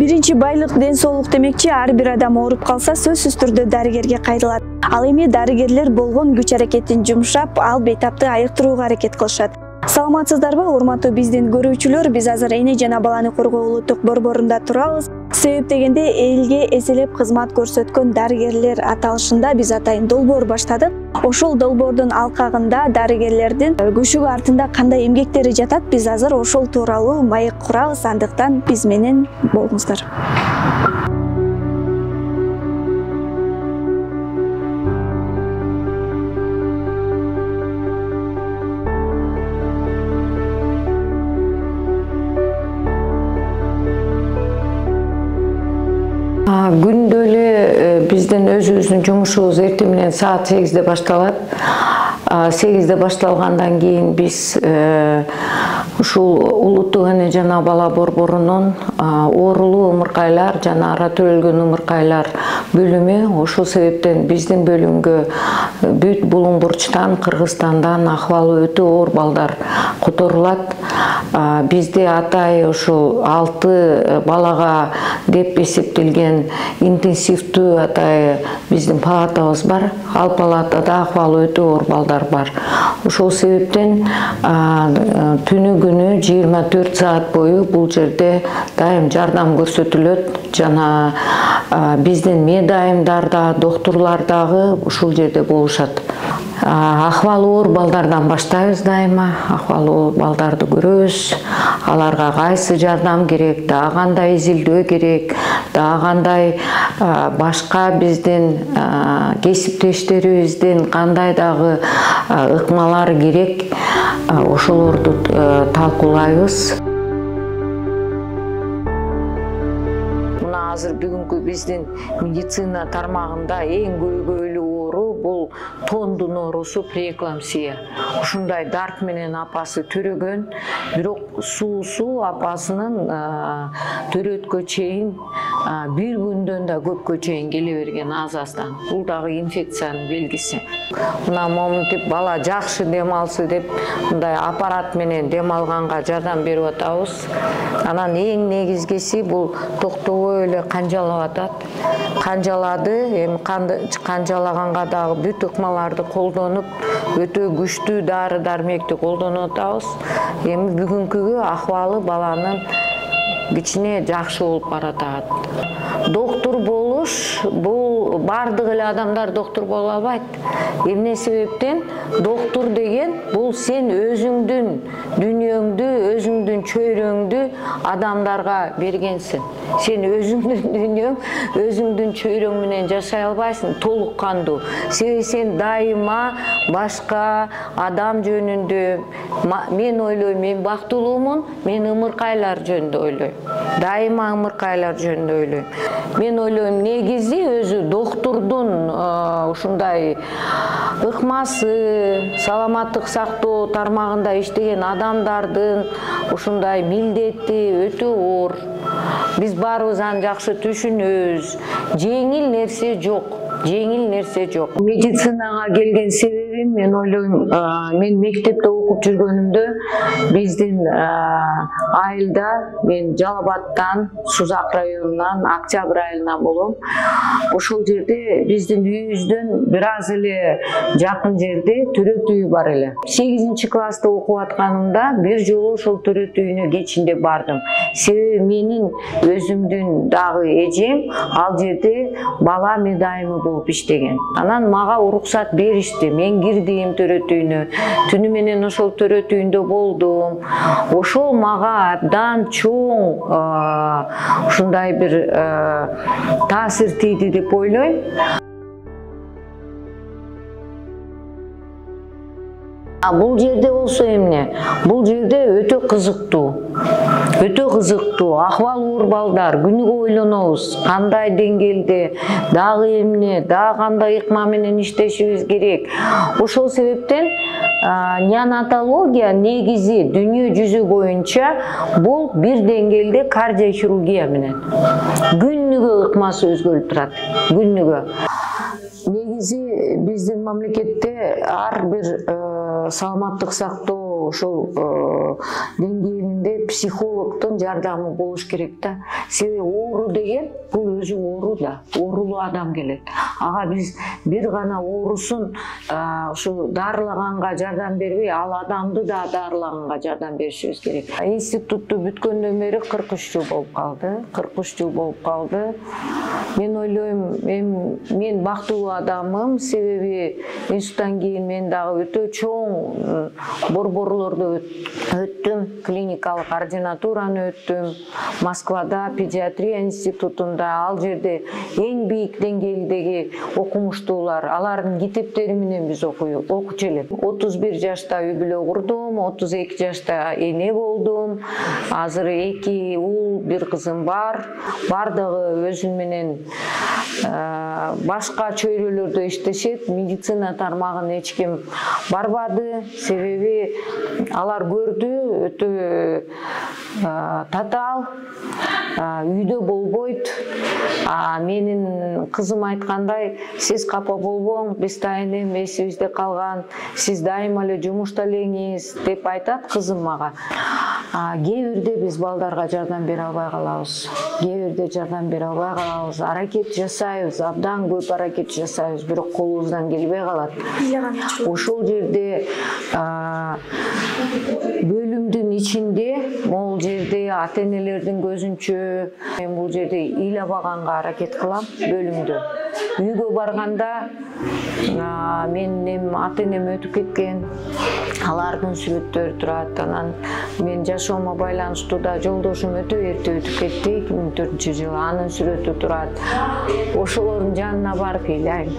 Биринчи байлык ден соолук демекчи, ар бир адам ооруп калса сөзсүз түрдө дарыгерге кайрылат. Ал эми дарыгерлер болгон күч аракетин жумшап, ал бейтапты айыктырууга аракет кылышат. Саламатсыздарбы, урматтуу биздин көрүүчүлөр? Биз азыр эне жана баланы коргоо улуттук борборунда турабыз. Себеп дегенде элге эселеп кызмат көрсөткөн дарыгерлер аталышында биз атайын долбоор баштадык. Ошол долбоордун алкагында дарыгерлердин күчүгү артында кандай эмгектери жатат, биз азыр ошол тууралуу маек курабыз. Андыктан биз менен болуңуздар. Күндө эле биздин өзүбүздүн жумушубуз эртең менен саат 8-де башталат. 8-де башталгандан кийин биз ушул улуттук эне жана бала борборунун оорулуу ымыркайлар жана ара төрөлгөн ымыркайлар бөлүмү, ошол себептен биздин бөлүмгө бүт Булуң бурчтан, Кыргызстандан акыбалы өтө оор балдар которулат. Бизде атай ушул 6 балага деп эсептелген интенсивдүү атай биздин палатабыз бар. Ал палатада акыбалы өтө оор балдар бар. Ошол себептен түнү күнү 24 саат бою бул жерде дайым жардам көрсөтүлөт жана биздин медайымдар да, доктурлар дагы ушул жерде болушат. Акыбалы оор балдардан баштайбыз дайыма. Акыбалы оор балдарды көрөбүз. Аларга кайсы жардам керек, дагы кандай изилдөө керек, дагы кандай башка биздин кесиптештерибиздин кандай дагы ыкмалар керек, ошолорду талкуулайбыз. Азыр бүгүнкү биздин медицина тармагында эң көйгөйлүү оору бул тондун оорусу преэклампсия. Ушундай дарт менен апасы төрөгөн, бирок суусу апасынын төрөткө чейин бир күндөн да көпкө чейин келе берген азаздан. Бул дагы инфекциянын белгиси. Мына момунтип бала жакшы дем алсы деп мындай аппарат менен дем алганга жардам берип атабыз. Анан эң негизгиси бул токтобой эле канжалап атат. Канжалады, эми канжалаганга дагы бүт ыкмаларды колдонуп, өтө күчтүү дары-дармекти колдонуп атабыз. Эми бүгүнкүгө акыбалы баланын кичине жакшы болуп баратат. Доктор болуш бул бардык эле адамдар доктор боло албайт. Эмне себептен? Доктор деген бул сен өзүңдүн дүйнөңдү, өзүңдүн чөйрөңдү адамдарга бергенсиң. Сен өзүңдүн дүйнөң, өзүңдүн чөйрөң менен жашай албайсың толук кандуу. Сен дайыма башка адам жөнүндө мен ойлойм, мен бактылуумун, мен ымыркайлар жөнүндө ойлойм. Дайыма ымыркайлар жөнүндө ойлойм. Мен ойлойм, негизи өзү доктурдун ушундай ыкмасы, саламаттык сактоо тармагында иштеген адамдардын ушундай милдети өтө оор. Биз баарыбыз аны жакшы түшүнөбүз. Жеңил нерсе жок. Жеңил нерсе жок. Медицинага келген себебим, мен ойлойм, мен мектепте окуп жүргөнүмдө биздин айылда, мен Жалал Абадтан, Сузак районунан, Октябрь айылынан болом. Ошол жерде биздин үйүбүздөн бир аз эле жакын жерде төрөт үйү бар эле. 8-класста окуп атканымда бир жолу ошол төрөт үйүнө кечинде бардым. Себеби менин өзүмдүн дагы эжем ал жерде бала медайымы болуп иштеген. Анан мага уруксат беришти. Мен кирдим төрөт үйүнө. Түнү менен ошол төрөт үйүндө болдум. Ошол мага абдан чоң ушундай бир таасир тийди деп ойлойм. Бул жерде болсо эмне? Бул жерде өтө кызыктуу. Өтө кызыктуу, акыбалы оор балдар, күнүгө ойлонобуз, кандай деңгээлде, дагы эмне, дагы кандай ыкма менен иштешибиз керек. Ошол себептен неонатология негизи дүйнө жүзү боюнча бул бир деңгээлде кардиохирургия менен. Күнүгө ыкмасы өзгөрүп турат, күнүгө. Негизи биздин мамлекетте ар бир саламаттык сактоо ошол деңгээлинде дегенде психологдун жардамы болуш керек да. Себеби оору деген бул өзү оору да, оорулуу адам келет. Ага биз бир гана оорусун ушу дарылаганга жардам бербей, ал адамды да дарылаганга жардам беришибиз керек. Институтту бүткөндөн бери 43 жыл болуп калды. 43 жыл болуп калды. Мен ойлойм, мен бактылуу адамым, себеби институттан кийин мен дагы өтө чоң борборлорду өттүм, клиникалык ординатураны өттүм. Москвада педиатрия институтунда, ал жерде эң бийик деңгээлдеги окумуштуулар, алардын китептери менен биз окучу элек. 31 жашта үй бүлө курдум, 32 жашта эне болдум. Азыр 2 уул, 1 кызым бар. Бардыгы өзү менен башка чөйрөлөрдө иштешет. Медицина тармагына эч ким барбады, себеби алар көрдү, өтө татаал, үйдө болбойт. Менин кызым айткандай, сиз капа болбоң, биз тайынем эсибизде калган, сиз дайыма эле жумушта элеңиз деп айтат кызым мага. Кээ бирде биз балдарга жардам бере албай калабыз. Кээ бирде жардам бере албай калабыз. Аракет жасайбыз, абдан көп аракет жасайбыз, бирок колубуздан келбей калат. Ошол жерде бөлүмдүн ичинде, могул жерде ата-энелердин көзүнчө, мен бул жерде ыйлабаганга аракет кылам бөлүмдү. Үйгө барганда менин ата-энем өтүп кеткен, алардын сүрөттөрү турат. Анан мен жашоомо байланыштуу да жолдошум өтө эрте өтүп кетти, 2004-жылы, анын сүрөтү турат. Ошолордун жанына барып ыйлайм.